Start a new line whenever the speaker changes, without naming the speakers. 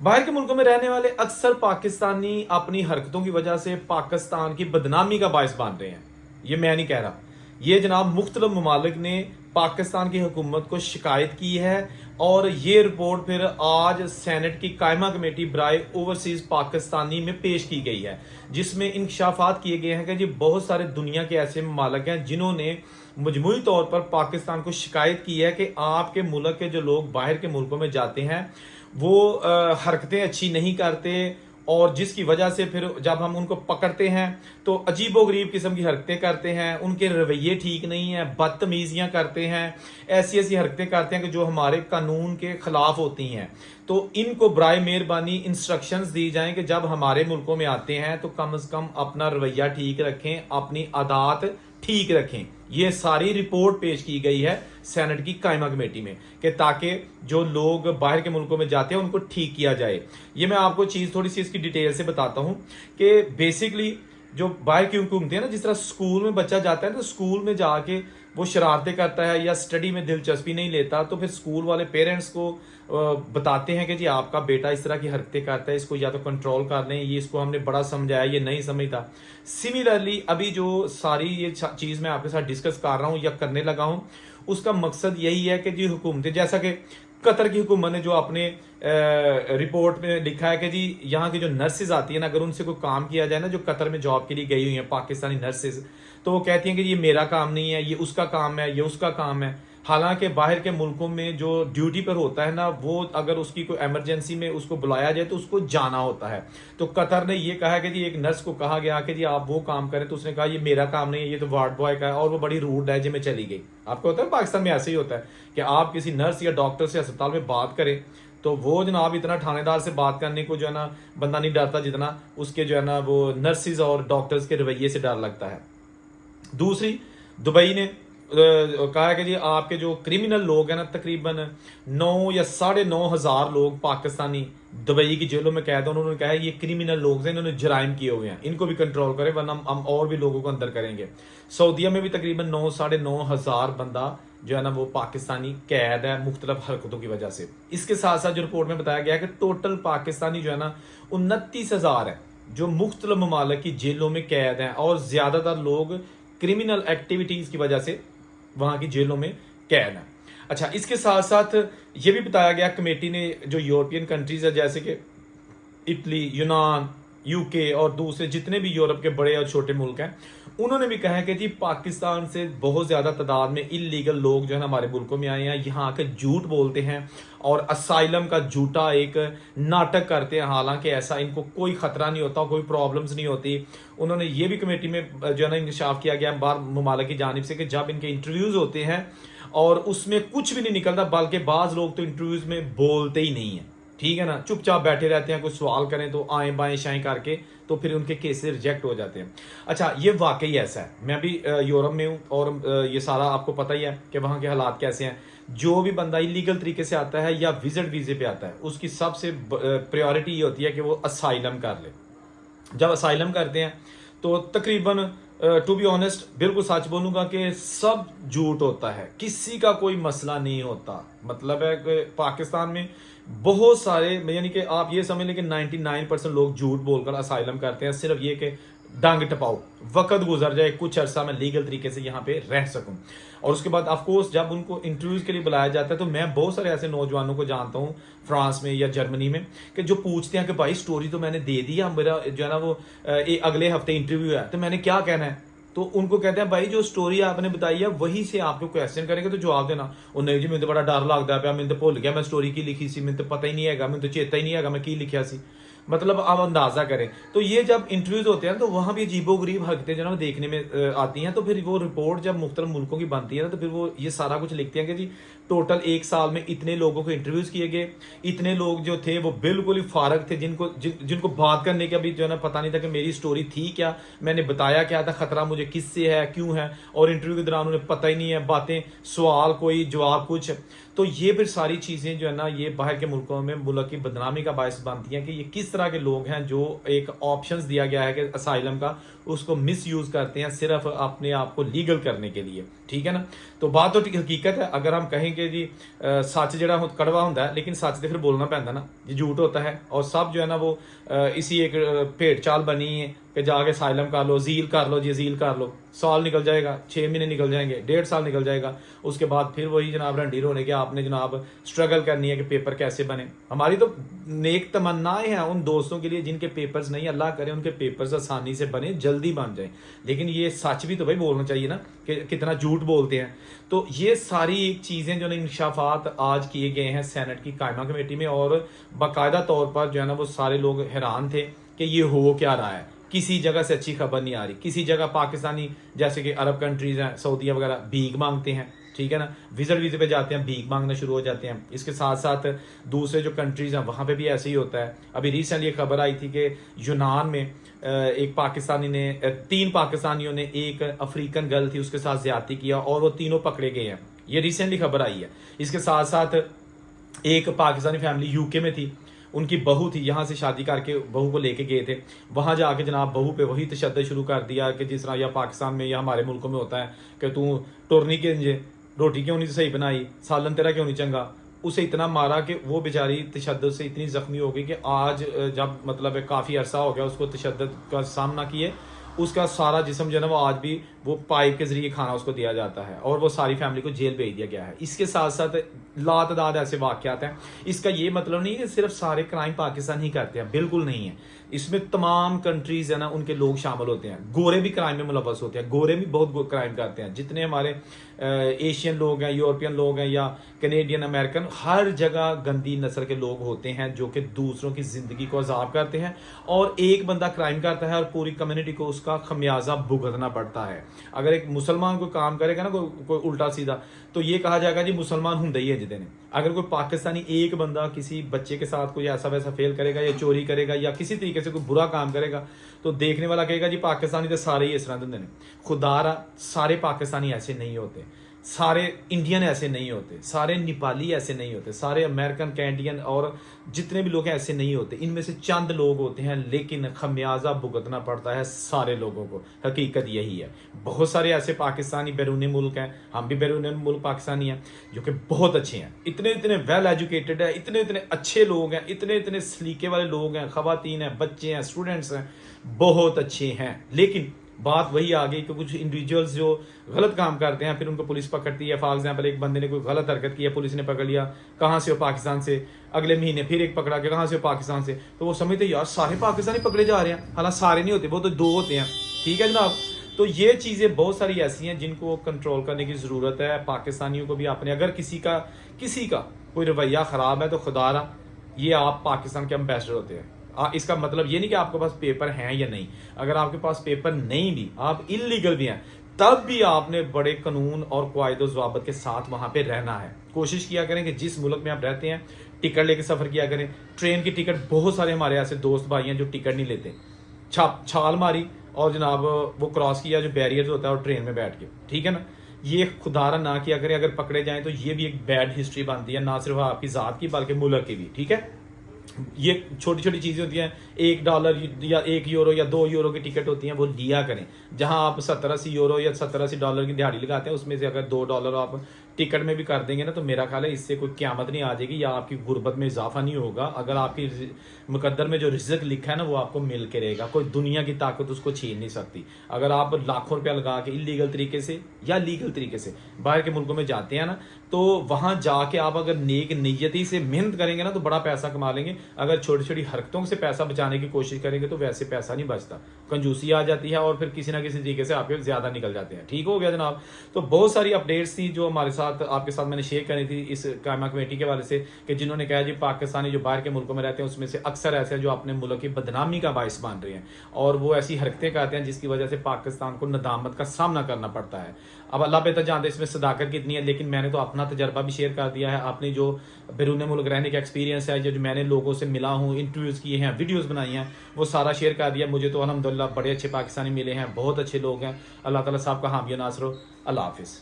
باہر کے ملکوں میں رہنے والے اکثر پاکستانی اپنی حرکتوں کی وجہ سے پاکستان کی بدنامی کا باعث بن رہے ہیں. یہ میں نہیں کہہ رہا، یہ جناب مختلف ممالک نے پاکستان کی حکومت کو شکایت کی ہے، اور یہ رپورٹ پھر آج سینٹ کی قائمہ کمیٹی برائے اوورسیز پاکستانی میں پیش کی گئی ہے، جس میں انکشافات کیے گئے ہیں کہ جی بہت سارے دنیا کے ایسے ممالک ہیں جنہوں نے مجموعی طور پر پاکستان کو شکایت کی ہے کہ آپ کے ملک کے جو لوگ باہر کے ملکوں میں جاتے ہیں وہ حرکتیں اچھی نہیں کرتے، اور جس کی وجہ سے پھر جب ہم ان کو پکڑتے ہیں تو عجیب و غریب قسم کی حرکتیں کرتے ہیں، ان کے رویے ٹھیک نہیں ہیں، بدتمیزیاں کرتے ہیں، ایسی حرکتیں کرتے ہیں کہ جو ہمارے قانون کے خلاف ہوتی ہیں. تو ان کو برائے مہربانی انسٹرکشنز دی جائیں کہ جب ہمارے ملکوں میں آتے ہیں تو کم از کم اپنا رویہ ٹھیک رکھیں، اپنی عادات ٹھیک رکھیں. یہ ساری رپورٹ پیش کی گئی ہے سینٹ کی قائمہ کمیٹی میں کہ تاکہ جو لوگ باہر کے ملکوں میں جاتے ہیں ان کو ٹھیک کیا جائے. یہ میں آپ کو چیز تھوڑی سی اس کی ڈیٹیل سے بتاتا ہوں کہ بیسکلی جو باہر کی حکومتیں ہیں نا، جس طرح اسکول میں بچہ جاتا ہے تو اسکول میں جا کے وہ شرارتیں کرتا ہے یا اسٹڈی میں دلچسپی نہیں لیتا، تو پھر اسکول والے پیرنٹس کو بتاتے ہیں کہ جی آپ کا بیٹا اس طرح کی حرکتیں کرتا ہے، اس کو یا تو کنٹرول کر لیں، یہ اس کو ہم نے بڑا سمجھایا یہ نہیں سمجھتا. سملرلی ابھی جو ساری یہ چیز میں آپ کے ساتھ ڈسکس کر رہا ہوں یا کرنے لگا ہوں، اس کا مقصد یہی ہے کہ جی حکومتیں، جیسا کہ قطر کی حکومت نے جو اپنے رپورٹ میں لکھا ہے کہ جی یہاں کی جو نرسز آتی ہیں نا، اگر ان سے کوئی کام کیا جائے نا، جو قطر میں جاب کے لیے گئی ہوئی ہیں پاکستانی نرسز، تو وہ کہتی ہیں کہ یہ میرا کام نہیں ہے، یہ اس کا کام ہے، یہ اس کا کام ہے. حالانکہ باہر کے ملکوں میں جو ڈیوٹی پر ہوتا ہے نا، وہ اگر اس کی کوئی ایمرجنسی میں اس کو بلایا جائے تو اس کو جانا ہوتا ہے. تو قطر نے یہ کہا کہ جی ایک نرس کو کہا گیا کہ جی آپ وہ کام کریں، تو اس نے کہا یہ میرا کام نہیں ہے، یہ تو وارڈ بوائے کا ہے، اور وہ بڑی روڈ ہے جی میں چلی گئی. آپ کو ہوتا ہے پاکستان میں ایسے ہی ہوتا ہے کہ آپ کسی نرس یا ڈاکٹر سے اسپتال میں بات کریں تو وہ جناب اتنا تھانے دار سے بات کرنے کو جو ہے نا بندہ نہیں ڈرتا جتنا اس کے جو ہے نا وہ نرسز اور ڈاکٹرز کے رویے سے ڈر لگتا ہے. دوسری، دبئی نے کہا کہ جی آپ کے جو کرمنل لوگ ہیں نا، تقریباً 9 یا 9,500 لوگ پاکستانی دبئی کی جیلوں میں قید ہیں. انہوں نے کہا یہ کرمنل لوگ ہیں، انہوں نے جرائم کیے ہوئے ہیں، ان کو بھی کنٹرول کریں ورنہ ہم اور بھی لوگوں کو اندر کریں گے. سعودیہ میں بھی تقریباً 9,500 بندہ جو ہے نا وہ پاکستانی قید ہے مختلف حرکتوں کی وجہ سے. اس کے ساتھ ساتھ جو رپورٹ میں بتایا گیا ہے کہ ٹوٹل پاکستانی جو ہے نا 29,000 ہے جو مختلف ممالک کی جیلوں میں قید ہیں، اور زیادہ تر لوگ کرمنل ایکٹیویٹیز کی وجہ سے وہاں کی جیلوں میں قید ہیں. اچھا، اس کے ساتھ ساتھ یہ بھی بتایا گیا کمیٹی نے جو یورپین کنٹریز ہے جیسے کہ اٹلی، یونان، یو کے اور دوسرے جتنے بھی یورپ کے بڑے اور چھوٹے ملک ہیں، انہوں نے بھی کہا ہے کہ جی پاکستان سے بہت زیادہ تعداد میں انلیگل لوگ جو ہے نا ہمارے ملکوں میں آئے ہیں، یہاں آ کے جھوٹ بولتے ہیں اور اسائلم کا جھوٹا ایک ناٹک کرتے ہیں، حالانکہ ایسا ان کو کوئی خطرہ نہیں ہوتا، کوئی پرابلمز نہیں ہوتی. انہوں نے یہ بھی کمیٹی میں جو ہے نا انکشاف کیا گیا بار ممالک کی جانب سے کہ جب ان کے انٹرویوز ہوتے ہیں اور اس میں کچھ بھی نہیں نکلتا، بلکہ بعض لوگ تو انٹرویوز میں بولتے ہی نہیں ہیں، ٹھیک ہے نا، چپ چاپ بیٹھے رہتے ہیں، کوئی سوال کریں تو آئیں بائیں شائیں کر کے تو پھر ان کے کیسز ریجیکٹ ہو جاتے ہیں. اچھا، یہ واقعی ایسا ہے. میں بھی یورپ میں ہوں اور یہ سارا آپ کو پتہ ہی ہے کہ وہاں کے حالات کیسے ہیں. جو بھی بندہ انلیگل طریقے سے آتا ہے یا وزٹ ویزے پہ آتا ہے، اس کی سب سے پریورٹی یہ ہوتی ہے کہ وہ اسائلم کر لے. جب اسائلم کرتے ہیں تو تقریباً ٹو بی آنیسٹ بالکل سچ بولوں گا کہ سب جھوٹ ہوتا ہے، کسی کا کوئی مسئلہ نہیں ہوتا. مطلب ہے کہ پاکستان میں بہت سارے، یعنی کہ آپ یہ سمجھ لیں کہ 99% لوگ جھوٹ بول کر اسائلم کرتے ہیں، صرف یہ کہ ڈانگ ٹپاؤ، وقت گزر جائے، کچھ عرصہ میں لیگل طریقے سے یہاں پہ رہ سکوں. اور اس کے بعد آف کورس جب ان کو انٹرویوز کے لیے بلایا جاتا ہے تو میں بہت سارے ایسے نوجوانوں کو جانتا ہوں فرانس میں یا جرمنی میں کہ جو پوچھتے ہیں کہ بھائی سٹوری تو میں نے دے دیا، میرا جو ہے نا وہ اگلے ہفتے انٹرویو ہے تو میں نے کیا کہنا ہے. تو ان کو کہتے ہیں بھائی جو سٹوری آپ نے بتائی ہے وہی سے آپ کو کویسچن کریں گے تو جواب دینا. اور نہیں جی مجھے بڑا ڈر لگتا ہے، میں تو بھول گیا میں سٹوری کی لکھی سی، مجھے تو پتہ ہی نہیں ہے، مجھے تو چیتا ہی نہیں ہے میں کی لکھیا سی. مطلب آپ اندازہ کریں. تو یہ جب انٹرویوز ہوتے ہیں تو وہاں بھی عجیب و غریب حرکتیں جو ہے نا دیکھنے میں آتی ہیں. تو پھر وہ رپورٹ جب مختلف ملکوں کی بنتی ہے نا تو پھر وہ یہ سارا کچھ لکھتے ہیں کہ جی ٹوٹل ایک سال میں اتنے لوگوں کو انٹرویوز کیے گئے، اتنے لوگ جو تھے وہ بالکل ہی فارغ تھے، جن کو بات کرنے کا بھی جو ہے نا پتہ نہیں تھا کہ میری سٹوری تھی کیا، میں نے بتایا کیا تھا، خطرہ مجھے کس سے ہے، کیوں ہے، اور انٹرویو کے دوران انہیں پتہ ہی نہیں ہے، باتیں، سوال کوئی، جواب کچھ. تو یہ پھر ساری چیزیں جو ہے نا یہ باہر کے ملکوں میں ملک کی بدنامی کا باعث بنتی ہیں کہ یہ کس طرح کے لوگ ہیں جو ایک آپشنز دیا گیا ہے کہ اسائلم کا اس کو مس یوز کرتے ہیں صرف اپنے آپ کو لیگل کرنے کے لیے. ٹھیک ہے نا. تو بات تو حقیقت ہے. اگر ہم کہیں کہ جی سچ جڑا کڑوا ہوتا ہے لیکن سچ تو پھر بولنا پہنتا نا, یہ جھوٹ ہوتا ہے. اور سب جو ہے نا وہ اسی ایک بھیڑ چال بنی ہے کہ جا کے اسائلم کر لو, زیل کر لو, جی زیل کر لو. سال نکل جائے گا, 6 مہینے نکل جائیں گے, 1.5 سال نکل جائے گا, اس کے بعد پھر وہی جناب رنڈی رونے کے آپ نے جناب اسٹرگل کرنی ہے کہ پیپر کیسے بنے. ہماری تو نیک تمنائیں ہیں ان دوستوں کے لیے جن کے پیپرز نہیں, اللہ کرے ان کے پیپرز آسانی سے بنے, جلدی بن جائیں. لیکن یہ سچ بھی تو بھائی بولنا چاہیے نا کہ کتنا جھوٹ بولتے ہیں. تو یہ ساری ایک چیزیں جو نا انکشافات آج کیے گئے ہیں سینٹ کی قائمہ کمیٹی میں, اور باقاعدہ طور پر جو ہے نا وہ سارے لوگ حیران تھے کہ یہ ہو کیا رہا ہے. کسی جگہ سے اچھی خبر نہیں آ رہی. کسی جگہ پاکستانی جیسے کہ عرب کنٹریز ہیں, سعودیہ وغیرہ, بھیک مانگتے ہیں. ٹھیک ہے نا, وزٹ ویزے پہ جاتے ہیں, بھیک مانگنا شروع ہو جاتے ہیں. اس کے ساتھ ساتھ دوسرے جو کنٹریز ہیں وہاں پہ بھی ایسے ہی ہوتا ہے. ابھی ریسنٹلی ایک خبر آئی تھی کہ یونان میں ایک پاکستانی نے 3 پاکستانیوں نے ایک افریقن گرل تھی اس کے ساتھ زیادتی کیا اور وہ تینوں پکڑے گئے ہیں. یہ ریسنٹلی خبر آئی ہے. اس کے ساتھ ساتھ ایک پاکستانی فیملی یو کے میں تھی, ان کی بہو تھی, یہاں سے شادی کر کے بہو کو لے کے گئے تھے, وہاں جا کے جناب بہو پہ وہی تشدد شروع کر دیا کہ جس طرح یا پاکستان میں یا ہمارے ملکوں میں ہوتا ہے کہ تو ٹورنی کے انجے روٹی کیوں نہیں صحیح بنائی, سالن تیرا کیوں نہیں چنگا. اسے اتنا مارا کہ وہ بیچاری تشدد سے اتنی زخمی ہو گئی کہ آج جب مطلب کافی عرصہ ہو گیا اس کو تشدد کا سامنا کیے, اس کا سارا جسم جو ہے نا وہ آج بھی وہ پائپ کے ذریعے کھانا اس کو دیا جاتا ہے, اور وہ ساری فیملی کو جیل بھیج دیا گیا ہے. اس کے ساتھ ساتھ لاتعداد ایسے واقعات ہیں. اس کا یہ مطلب نہیں کہ صرف سارے کرائم پاکستان ہی کرتے ہیں, بالکل نہیں ہے. اس میں تمام کنٹریز ہیں نا ان کے لوگ شامل ہوتے ہیں. گورے بھی کرائم میں ملوث ہوتے ہیں, گورے بھی بہت کرائم کرتے ہیں. جتنے ہمارے ایشین لوگ ہیں, یورپین لوگ ہیں یا کینیڈین امریکن, ہر جگہ گندی نسل کے لوگ ہوتے ہیں جو کہ دوسروں کی زندگی کو عذاب کرتے ہیں. اور ایک بندہ کرائم کرتا ہے اور پوری کمیونٹی کو اس کا خمیازہ بھگتنا پڑتا ہے. اگر ایک مسلمان کوئی کام کرے گا نا کوئی الٹا سیدھا, تو یہ کہا جائے گا جی مسلمان ہوں ہی ہے جتنے. اگر کوئی پاکستانی ایک بندہ کسی بچے کے ساتھ کوئی ایسا ویسا فیل کرے گا یا چوری کرے گا یا کسی طریقے سے کوئی برا کام کرے گا, تو دیکھنے والا کہے گا جی پاکستانی تو سارے ہی اس طرح دندے نے. خدا را سارے پاکستانی ایسے نہیں ہوتے, سارے انڈین ایسے نہیں ہوتے, سارے نیپالی ایسے نہیں ہوتے, سارے امریکن کینیڈین اور جتنے بھی لوگ ہیں ایسے نہیں ہوتے. ان میں سے چند لوگ ہوتے ہیں لیکن خمیازہ بھگتنا پڑتا ہے سارے لوگوں کو. حقیقت یہی ہے. بہت سارے ایسے پاکستانی بیرون ملک ہیں, ہم بھی بیرون ملک پاکستانی ہیں, جو کہ بہت اچھے ہیں, اتنے ویل ایجوکیٹڈ ہیں, اتنے اچھے لوگ ہیں, اتنے سلیقے والے لوگ ہیں, خواتین ہیں, بچے ہیں, اسٹوڈنٹس ہیں, بہت اچھے ہیں. لیکن بات وہی آ گئی کہ کچھ انڈیویجولز جو غلط کام کرتے ہیں پھر ان کو پولیس پکڑتی ہے. فار ایگزامپل ایک بندے نے کوئی غلط حرکت کی ہے, پولیس نے پکڑ لیا, کہاں سے ہو, پاکستان سے. اگلے مہینے پھر ایک پکڑا کہ کہاں سے ہو, پاکستان سے. تو وہ سمجھتے یار سارے پاکستانی پکڑے جا رہے ہیں, حالانکہ سارے نہیں ہوتے, وہ تو 2 ہوتے ہیں. ٹھیک ہے جناب. تو یہ چیزیں بہت ساری ایسی ہیں جن کو کنٹرول کرنے کی ضرورت ہے. پاکستانیوں کو بھی اپنے, اگر کسی کا کوئی رویہ خراب ہے تو خدا را یہ آپ پاکستان کے امبیسڈر ہوتے ہیں. اس کا مطلب یہ نہیں کہ آپ کے پاس پیپر ہیں یا نہیں. اگر آپ کے پاس پیپر نہیں بھی, آپ انلیگل بھی ہیں, تب بھی آپ نے بڑے قانون اور قواعد و ضوابط کے ساتھ وہاں پہ رہنا ہے. کوشش کیا کریں کہ جس ملک میں آپ رہتے ہیں ٹکٹ لے کے سفر کیا کریں. ٹرین کی ٹکٹ, بہت سارے ہمارے ایسے دوست بھائی ہیں جو ٹکٹ نہیں لیتے, چھال ماری اور جناب وہ کراس کیا جو بیریئر ہوتا ہے اور ٹرین میں بیٹھ کے. ٹھیک ہے نا. یہ خدا را نہ کیا کریں. اگر پکڑے جائیں تو یہ بھی ایک بیڈ ہسٹری بنتی ہے, نہ صرف آپ کی ذات کی بلکہ ملک کی بھی. ٹھیک ہے. یہ چھوٹی چھوٹی چیزیں ہوتی ہیں, $1 یا €1 یا €2 کی ٹکٹ ہوتی ہیں, وہ لیا کریں. جہاں آپ €70-80 یا $70-80 کی دیہڑی لگاتے ہیں, اس میں سے اگر $2 آپ ٹکٹ میں بھی کر دیں گے نا, تو میرا خیال ہے اس سے کوئی قیامت نہیں آ جائے گی یا آپ کی غربت میں اضافہ نہیں ہوگا. اگر آپ کی مقدر میں جو رزق لکھا ہے نا وہ آپ کو مل کے رہے گا. کوئی دنیا کی طاقت اس کو چھین نہیں سکتی. اگر آپ لاکھوں روپیہ لگا کے انلیگل طریقے سے یا لیگل طریقے سے باہر کے ملکوں میں جاتے ہیں نا, تو وہاں جا کے آپ اگر نیک نیتی سے محنت کریں گے نا تو بڑا پیسہ کما لیں گے. اگر چھوٹی چھوٹی حرکتوں سے پیسہ بچانے کی کوشش کریں گے تو ویسے پیسہ نہیں بچتا, کنجوسی آ جاتی ہے اور پھر کسی نہ کسی طریقے سے آپ کے زیادہ نکل جاتے ہیں. ٹھیک ہو گیا جناب. تو بہت ساری اپڈیٹس تھی جو ہمارے ساتھ آپ کے ساتھ میں نے شیئر کرنی تھی اس قائمہ کمیٹی کے حوالے سے, کہ جنہوں نے کہا جی پاکستانی جو باہر کے ملکوں میں رہتے ہیں اس میں سے اکثر ایسے ہیں جو اپنے ملک کی بدنامی کا باعث بن رہے ہیں اور وہ ایسی حرکتیں کرتے ہیں جس کی وجہ سے پاکستان کو ندامت کا سامنا کرنا پڑتا ہے. اب اللہ بہتر جانتے ہیں اس میں صداقت کتنی ہے, لیکن میں نے تو اپنا تجربہ بھی شیئر کر دیا ہے. اپنی جو بیرون ملک رہنے کا ایکسپیرینس ہے, جو میں نے لوگوں سے ملا ہوں, انٹرویوز کیے ہیں, ویڈیوز بنائی ہیں, وہ سارا شیئر کر دیا. مجھے تو الحمدللہ بڑے اچھے پاکستانی ملے ہیں, بہت اچھے لوگ ہیں. اللہ تعالیٰ صاحب کا حامی و ناصر ہو. اللہ حافظ.